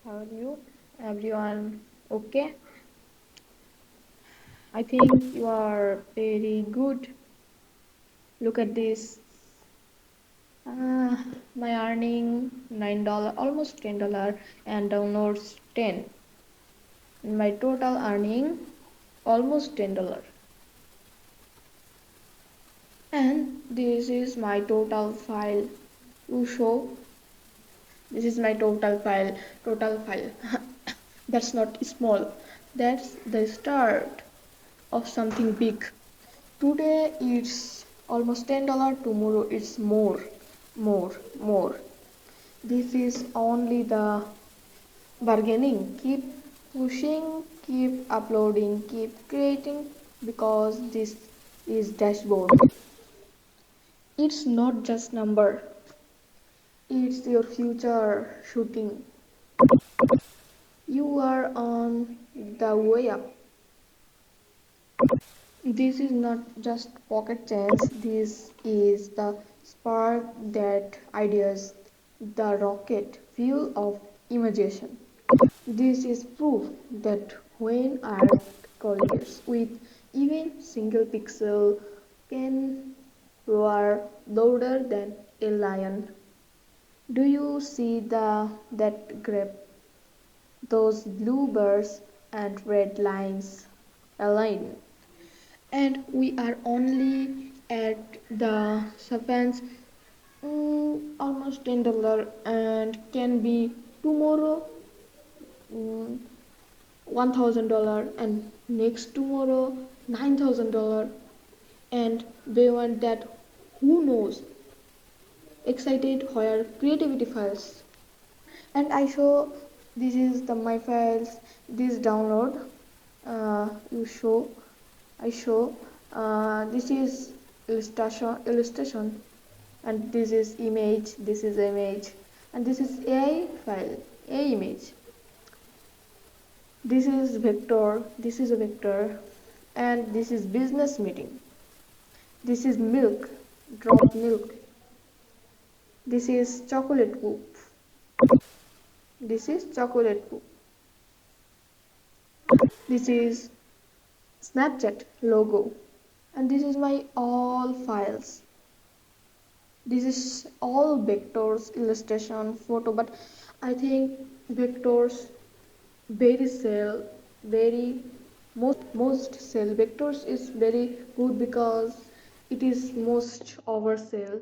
How are you, everyone? Okay, I think you are very good. Look at this. My earning $9, almost $10, and downloads 10. My total earning almost $10. And this is my total file. You show this is my total file. Total file. That's not small. That's the start of something big. Today it's almost $10, tomorrow it's more. This is only the bargaining. Keep pushing, keep uploading, keep creating because this is dashboard. It's not just number, it's your future shooting. You are on the way up. This is not just pocket change, this is the spark that ideas, the rocket fuel of imagination. This is proof that when art collides with even single pixel can roar louder than a lion. Do you see that graph? Those blue bars and red lines align. And we are only at the surface, almost $10 and can be tomorrow, $1,000 and next tomorrow $9,000 and beyond that who knows. Excited where creativity files. And I show this is the my files, this download. You show I show this is illustration, and this is image, and this is AI file, AI image. This is a vector, and this is business meeting. This is milk, drop milk. This is chocolate poop. This is chocolate poop. This is Snapchat logo. And this is my all files. This is all vectors, illustration, photo, but I think vectors very sell, very most sell. Vectors is very good because it is most oversell.